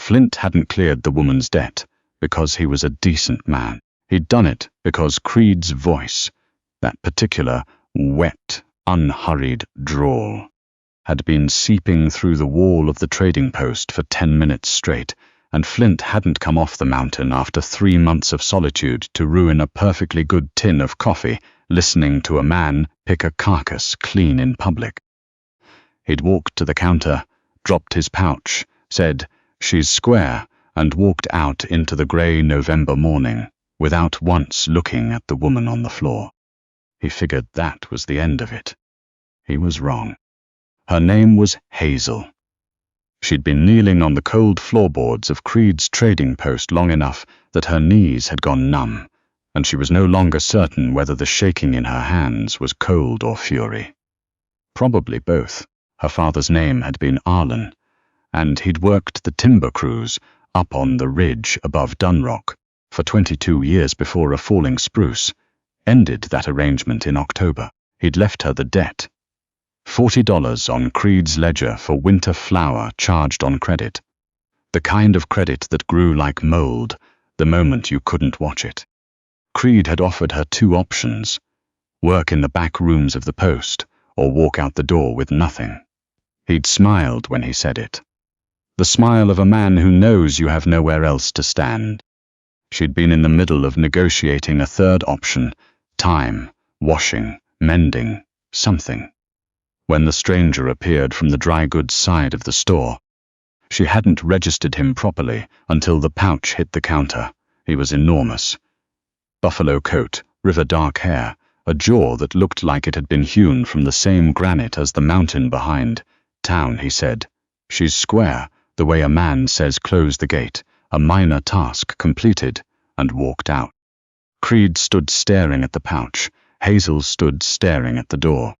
Flint hadn't cleared the woman's debt because he was a decent man. He'd done it because Creed's voice, that particular wet, unhurried drawl, had been seeping through the wall of the trading post for 10 minutes straight, and Flint hadn't come off the mountain after 3 months of solitude to ruin a perfectly good tin of coffee listening to a man pick a carcass clean in public. He'd walked to the counter, dropped his pouch, said, "She's square," and walked out into the grey November morning without once looking at the woman on the floor. He figured that was the end of it. He was wrong. Her name was Hazel. She'd been kneeling on the cold floorboards of Creed's trading post long enough that her knees had gone numb, and she was no longer certain whether the shaking in her hands was cold or fury. Probably both. Her father's name had been Arlen, and he'd worked the timber crews up on the ridge above Dunrock for 22 years before a falling spruce ended that arrangement in October. He'd left her the debt. $40 on Creed's ledger for winter flour charged on credit. The kind of credit that grew like mold the moment you couldn't watch it. Creed had offered her 2 options: work in the back rooms of the post or walk out the door with nothing. He'd smiled when he said it. The smile of a man who knows you have nowhere else to stand. She'd been in the middle of negotiating a 3rd option: time, washing, mending, something, when the stranger appeared from the dry goods side of the store. She hadn't registered him properly until the pouch hit the counter. He was enormous. Buffalo coat, river dark hair, a jaw that looked like it had been hewn from the same granite as the mountain behind. "Town," he said. "She's square, the way a man says close the gate, a minor task completed," and walked out. Creed stood staring at the pouch. Hazel stood staring at the door.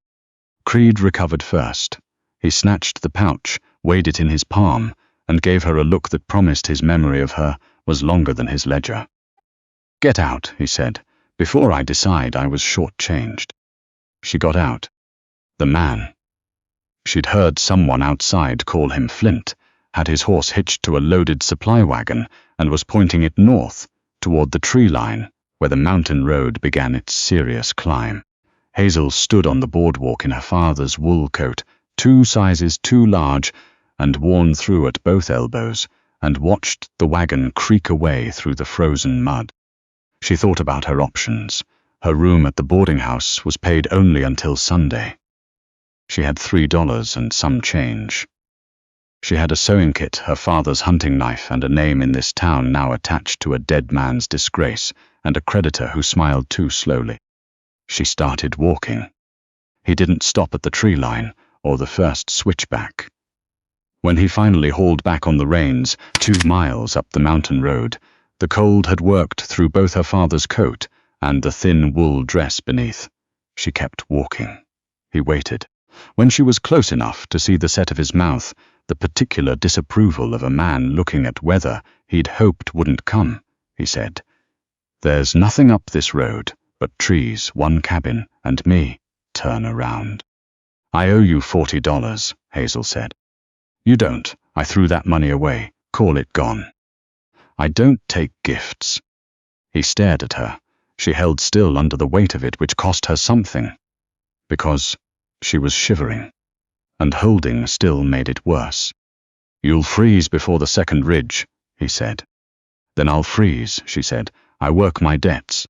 Creed recovered first. He snatched the pouch, weighed it in his palm, and gave her a look that promised his memory of her was longer than his ledger. "Get out," he said. "Before I decide I was short-changed." She got out. The man. She'd heard someone outside call him Flint, had his horse hitched to a loaded supply wagon, and was pointing it north, toward the tree line, where the mountain road began its serious climb. Hazel stood on the boardwalk in her father's wool coat, 2 sizes too large and worn through at both elbows, and watched the wagon creak away through the frozen mud. She thought about her options. Her room at the boarding house was paid only until Sunday. She had $3 and some change. She had a sewing kit, her father's hunting knife, and a name in this town now attached to a dead man's disgrace, and a creditor who smiled too slowly. She started walking. He didn't stop at the tree line or the first switchback. When he finally hauled back on the reins 2 miles up the mountain road, the cold had worked through both her father's coat and the thin wool dress beneath. She kept walking. He waited. When she was close enough to see the set of his mouth, the particular disapproval of a man looking at weather he'd hoped wouldn't come, he said, "There's nothing up this road but trees, 1 cabin, and me. Turn around." "I owe you $40, Hazel said. "You don't. I threw that money away. Call it gone." "I don't take gifts." He stared at her. She held still under the weight of it, which cost her something, because she was shivering, and holding still made it worse. "You'll freeze before the 2nd ridge," he said. "Then I'll freeze," she said. "I work my debts."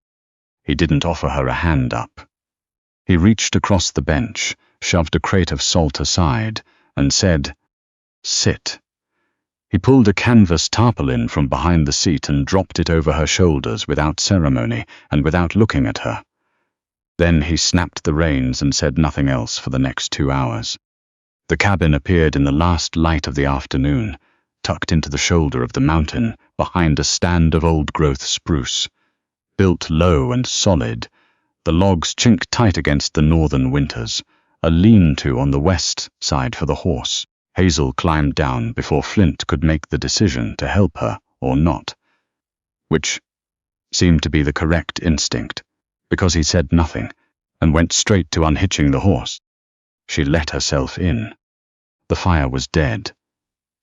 He didn't offer her a hand up. He reached across the bench, shoved a crate of salt aside, and said, "Sit." He pulled a canvas tarpaulin from behind the seat and dropped it over her shoulders without ceremony and without looking at her. Then he snapped the reins and said nothing else for the next 2 hours. The cabin appeared in the last light of the afternoon, tucked into the shoulder of the mountain behind a stand of old-growth spruce. Built low and solid, the logs chinked tight against the northern winters, a lean-to on the west side for the horse. Hazel climbed down before Flint could make the decision to help her or not, which seemed to be the correct instinct, because he said nothing and went straight to unhitching the horse. She let herself in. The fire was dead.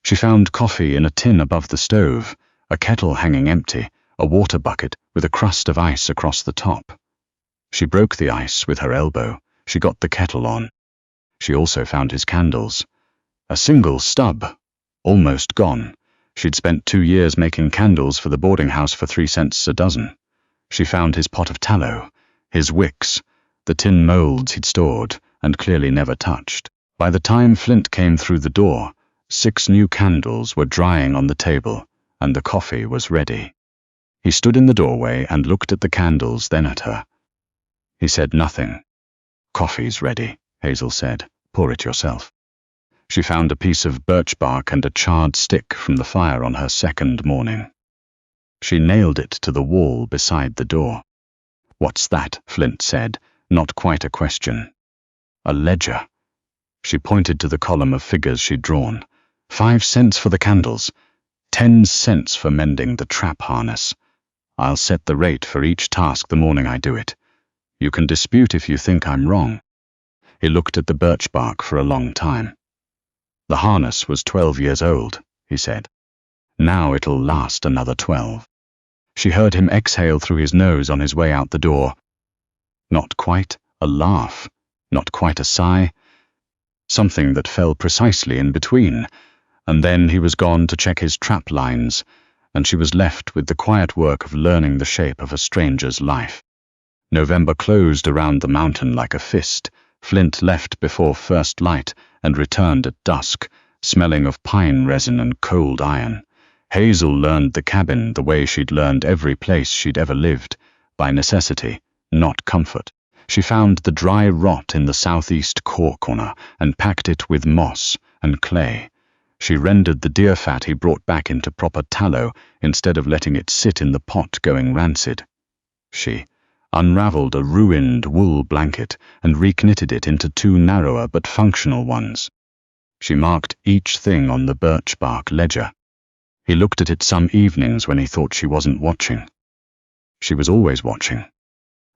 She found coffee in a tin above the stove, a kettle hanging empty, a water bucket with a crust of ice across the top. She broke the ice with her elbow. She got the kettle on. She also found his candles. A single stub, almost gone. She'd spent 2 years making candles for the boarding house for 3 cents a dozen. She found his pot of tallow, his wicks, the tin molds he'd stored and clearly never touched. By the time Flint came through the door, 6 new candles were drying on the table, and the coffee was ready. He stood in the doorway and looked at the candles, then at her. He said nothing. "Coffee's ready," Hazel said. "Pour it yourself." She found a piece of birch bark and a charred stick from the fire on her second morning. She nailed it to the wall beside the door. "What's that?" Flint said, not quite a question. "A ledger." She pointed to the column of figures she'd drawn. 5 cents for the candles, 10 cents for mending the trap harness. I'll set the rate for each task the morning I do it. You can dispute if you think I'm wrong." He looked at the birch bark for a long time. "The harness was 12 years old," he said. "Now it'll last another 12. She heard him exhale through his nose on his way out the door. Not quite a laugh, not quite a sigh. Something that fell precisely in between, and then he was gone to check his trap lines, and she was left with the quiet work of learning the shape of a stranger's life. November closed around the mountain like a fist. Flint left before first light and returned at dusk, smelling of pine resin and cold iron. Hazel learned the cabin the way she'd learned every place she'd ever lived, by necessity, not comfort. She found the dry rot in the southeast corner and packed it with moss and clay. She rendered the deer fat he brought back into proper tallow instead of letting it sit in the pot going rancid. She unraveled a ruined wool blanket and reknitted it into 2 narrower but functional ones. She marked each thing on the birch bark ledger. He looked at it some evenings when he thought she wasn't watching. She was always watching.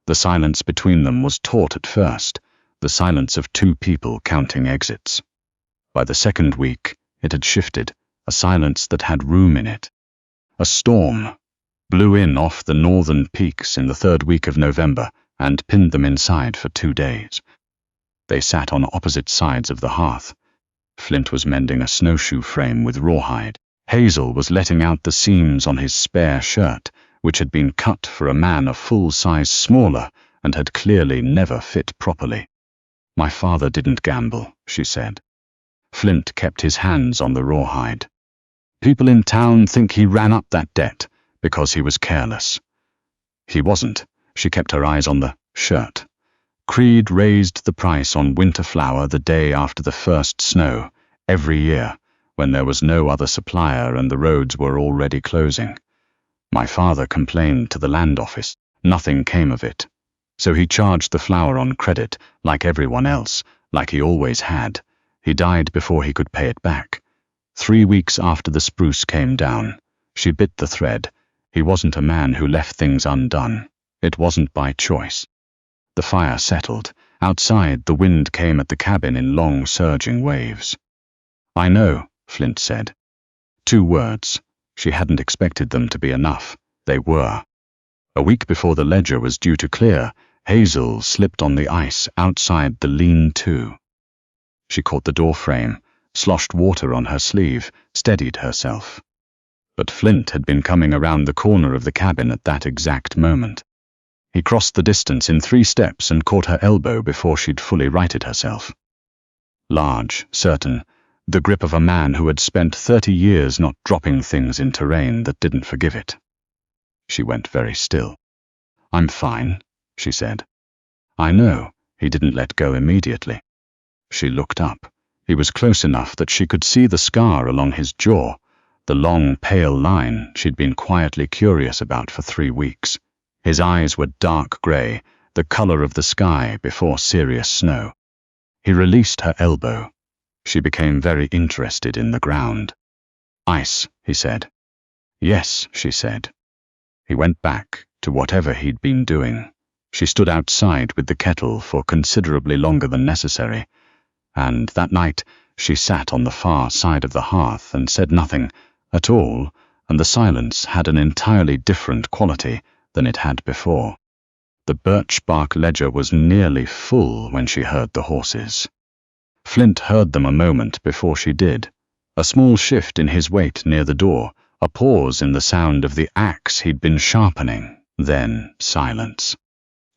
The silence between them was taut at first, the silence of 2 people counting exits. By the second week, it had shifted, a silence that had room in it. A storm blew in off the northern peaks in the 3rd week of November and pinned them inside for 2 days. They sat on opposite sides of the hearth. Flint was mending a snowshoe frame with rawhide. Hazel was letting out the seams on his spare shirt, which had been cut for a man a full size smaller and had clearly never fit properly. "My father didn't gamble," she said. Flint kept his hands on the rawhide. "People in town think he ran up that debt because he was careless." He wasn't. She kept her eyes on the shirt. Creed raised the price on winter flour the day after the first snow, every year, when there was no other supplier and the roads were already closing. My father complained to the land office. Nothing came of it. So he charged the flour on credit, like everyone else, like he always had. He died before he could pay it back. 3 weeks after the spruce came down, she bit the thread. He wasn't a man who left things undone. It wasn't by choice. The fire settled. Outside, the wind came at the cabin in long, surging waves. "I know," Flint said. 2 words. She hadn't expected them to be enough. They were. A week before the ledger was due to clear, Hazel slipped on the ice outside the lean-to. She caught the door frame, sloshed water on her sleeve, steadied herself. But Flint had been coming around the corner of the cabin at that exact moment. He crossed the distance in 3 steps and caught her elbow before she'd fully righted herself. Large, certain, the grip of a man who had spent 30 years not dropping things in terrain that didn't forgive it. She went very still. "I'm fine," she said. "I know." He didn't let go immediately. She looked up. He was close enough that she could see the scar along his jaw, the long, pale line she'd been quietly curious about for 3 weeks. His eyes were dark grey, the color of the sky before serious snow. He released her elbow. She became very interested in the ground. "Ice," he said. "Yes," she said. He went back to whatever he'd been doing. She stood outside with the kettle for considerably longer than necessary, and that night She sat on the far side of the hearth and said nothing at all, and the silence had an entirely different quality than it had before. The birch bark ledger was nearly full when she heard the horses. Flint heard them a moment before she did. A small shift in his weight near the door, a pause in the sound of the axe he'd been sharpening, then silence.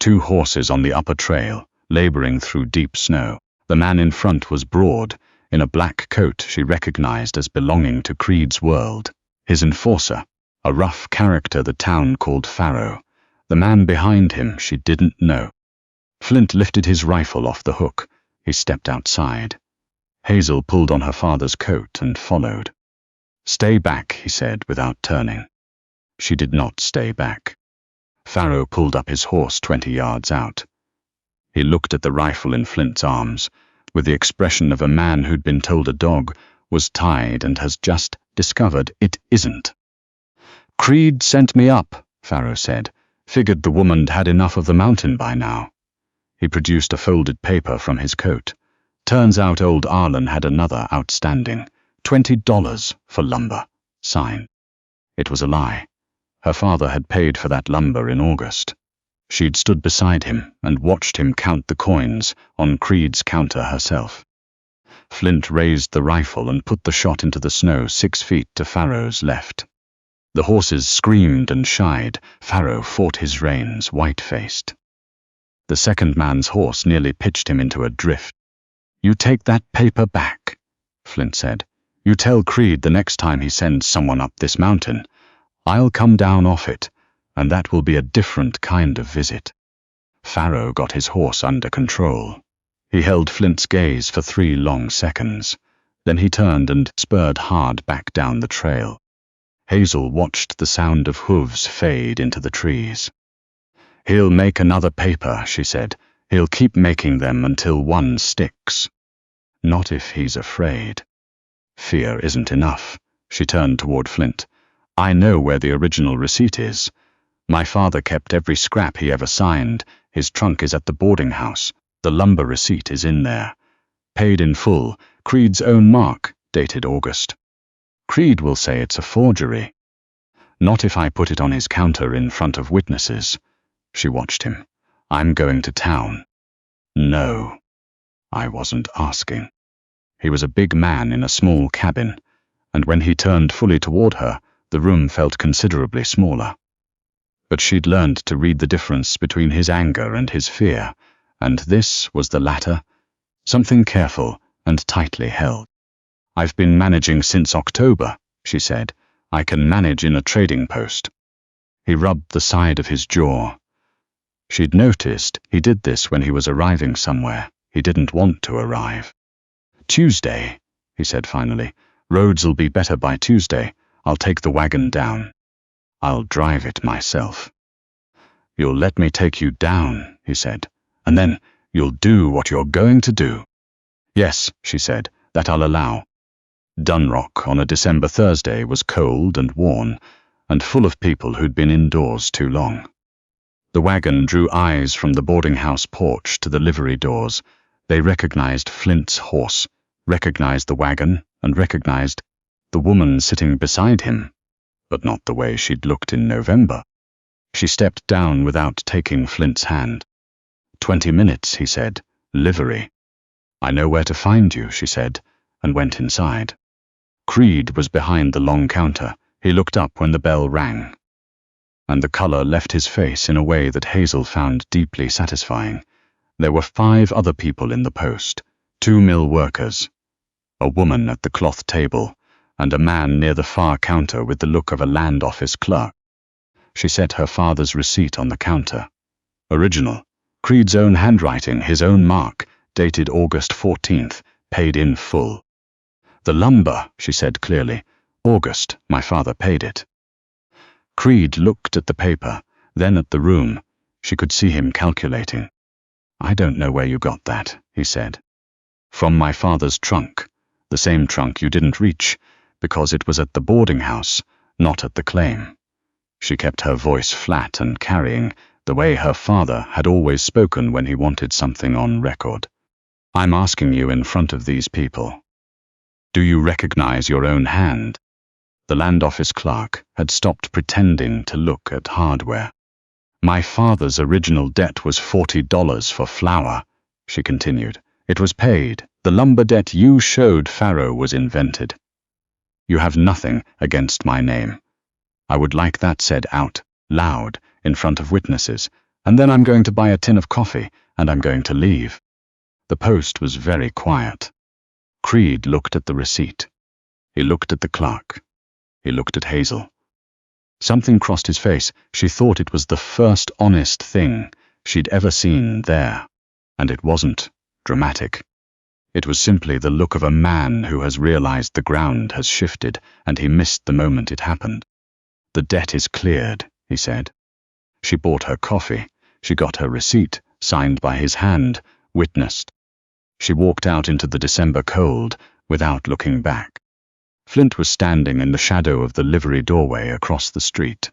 2 horses on the upper trail, laboring through deep snow. The man in front was broad, in a black coat she recognized as belonging to Creed's world. His enforcer, a rough character the town called Pharaoh. The man behind him she didn't know. Flint lifted his rifle off the hook. He stepped outside. Hazel pulled on her father's coat and followed. "Stay back," he said without turning. She did not stay back. Pharaoh pulled up his horse 20 yards out. He looked at the rifle in Flint's arms, with the expression of a man who'd been told a dog was tied and has just discovered it isn't. "Creed sent me up," Pharaoh said. "Figured the woman'd had enough of the mountain by now." He produced a folded paper from his coat. Turns out old Arlen had another outstanding, $20 for lumber, signed. It was a lie. Her father had paid for that lumber in August. She'd stood beside him and watched him count the coins on Creed's counter herself. Flint raised the rifle and put the shot into the snow 6 feet to Pharaoh's left. The horses screamed and shied. Pharaoh fought his reins, white-faced. The second man's horse nearly pitched him into a drift. "You take that paper back," Flint said. "You tell Creed the next time he sends someone up this mountain. I'll come down off it, and that will be a different kind of visit." Pharaoh got his horse under control. He held Flint's gaze for 3 long seconds. Then he turned and spurred hard back down the trail. Hazel watched the sound of hooves fade into the trees. "He'll make another paper," she said. "He'll keep making them until one sticks." "Not if he's afraid." "Fear isn't enough." She turned toward Flint. "I know where the original receipt is. My father kept every scrap he ever signed. His trunk is at the boarding house. The lumber receipt is in there. Paid in full, Creed's own mark, dated August. Creed will say it's a forgery." "Not if I put it on his counter in front of witnesses." She watched him. "I'm going to town." "No." "I wasn't asking." He was a big man in a small cabin, and when he turned fully toward her, the room felt considerably smaller. But she'd learned to read the difference between his anger and his fear, and this was the latter, something careful and tightly held. "I've been managing since October," she said. "I can manage in a trading post." He rubbed the side of his jaw. She'd noticed he did this when he was arriving somewhere he didn't want to arrive. "Tuesday," he said finally. "Roads'll be better by Tuesday. I'll take the wagon down. I'll drive it myself." "You'll let me take you down," he said, "and then you'll do what you're going to do." "Yes," she said, "that I'll allow." Dunrock on a December Thursday was cold and worn, and full of people who'd been indoors too long. The wagon drew eyes from the boarding house porch to the livery doors. They recognized Flint's horse, recognized the wagon, and recognized the woman sitting beside him, but not the way she'd looked in November. She stepped down without taking Flint's hand. 20 minutes, he said. "Livery." "I know where to find you," she said, and went inside. Creed was behind the long counter. He looked up when the bell rang, and the color left his face in a way that Hazel found deeply satisfying. There were 5 other people in the post, 2 mill workers, a woman at the cloth table, and a man near the far counter with the look of a land office clerk. She set her father's receipt on the counter. Original, Creed's own handwriting, his own mark, dated August 14th, paid in full. "The lumber," she said clearly. "August, my father paid it." Creed looked at the paper, then at the room. She could see him calculating. "I don't know where you got that," he said. "From my father's trunk, the same trunk you didn't reach, because it was at the boarding house, not at the claim." She kept her voice flat and carrying, the way her father had always spoken when he wanted something on record. "I'm asking you in front of these people. Do you recognize your own hand? The land office clerk had stopped pretending to look at hardware. My father's original debt was $40 for flour, she continued. It was paid. The lumber debt you showed Pharaoh was invented. You have nothing against my name. I would like that said out loud in front of witnesses, and then I'm going to buy a tin of coffee and I'm going to leave. The post was very quiet. Creed looked at the receipt. He looked at the clerk. He looked at Hazel. Something crossed his face. She thought it was the first honest thing she'd ever seen there, and it wasn't dramatic. It was simply the look of a man who has realized the ground has shifted, and he missed the moment it happened. The debt is cleared, he said. She bought her coffee. She got her receipt, signed by his hand, witnessed. She walked out into the December cold without looking back. Flint was standing in the shadow of the livery doorway across the street.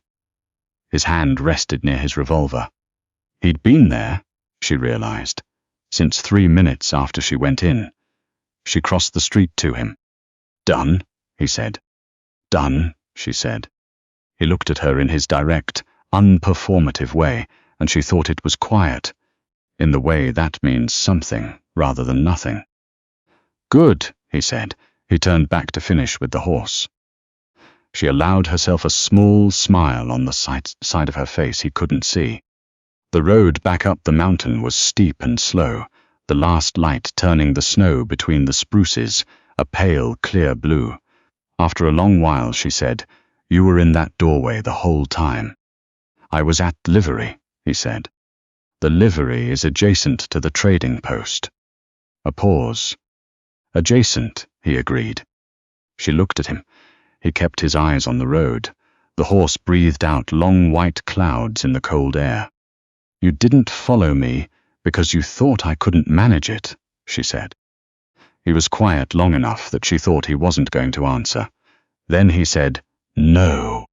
His hand rested near his revolver. He'd been there, she realized, since 3 minutes after she went in. She crossed the street to him. Done, he said. Done, she said. He looked at her in his direct, unperformative way, and she thought it was quiet, in the way that means something rather than nothing. Good, he said. He turned back to finish with the horse. She allowed herself a small smile on the side of her face he couldn't see. The road back up the mountain was steep and slow, the last light turning the snow between the spruces, a pale, clear blue. After a long while, she said, You were in that doorway the whole time. I was at livery, he said. The livery is adjacent to the trading post. A pause. Adjacent, he agreed. She looked at him. He kept his eyes on the road. The horse breathed out long white clouds in the cold air. You didn't follow me because you thought I couldn't manage it, she said. He was quiet long enough that she thought he wasn't going to answer. Then he said, No.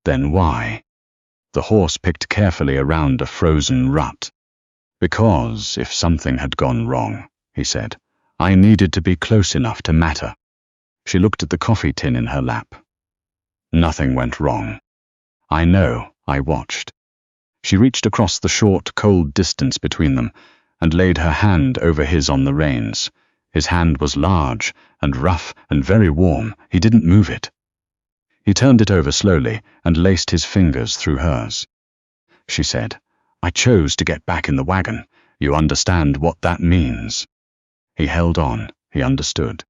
Then why? The horse picked carefully around a frozen rut. Because if something had gone wrong, he said, I needed to be close enough to matter. She looked at the coffee tin in her lap. Nothing went wrong. I know, I watched. She reached across the short, cold distance between them and laid her hand over his on the reins. His hand was large and rough and very warm. He didn't move it. He turned it over slowly and laced his fingers through hers. She said, I chose to get back in the wagon. You understand what that means. He held on. He understood.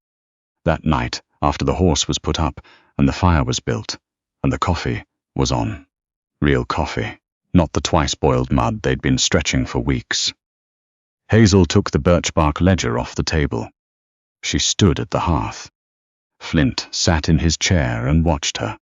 That night, after the horse was put up and the fire was built and the coffee was on. Real coffee, not the twice-boiled mud they'd been stretching for weeks. Hazel took the birch-bark ledger off the table. She stood at the hearth. Flint sat in his chair and watched her.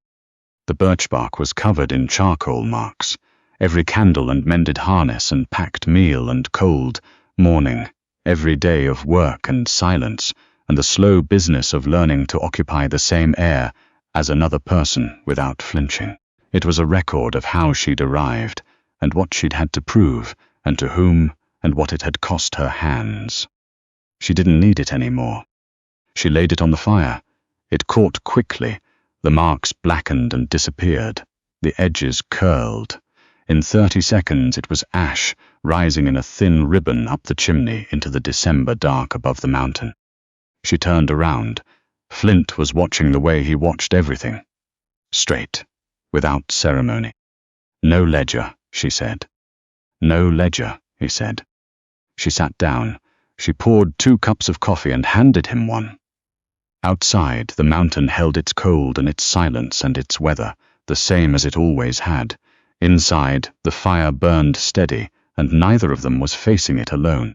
The birch-bark was covered in charcoal marks. Every candle and mended harness and packed meal and cold morning, every day of work and silence, and the slow business of learning to occupy the same air as another person without flinching. It was a record of how she'd arrived, and what she'd had to prove, and to whom, and what it had cost her hands. She didn't need it anymore. She laid it on the fire. It caught quickly. The marks blackened and disappeared. The edges curled. In 30 seconds it was ash, rising in a thin ribbon up the chimney into the December dark above the mountain. She turned around. Flint was watching the way he watched everything. Straight, without ceremony. No ledger, she said. No ledger, he said. She sat down. She poured 2 cups of coffee and handed him one. Outside, the mountain held its cold and its silence and its weather, the same as it always had. Inside, the fire burned steady, and neither of them was facing it alone.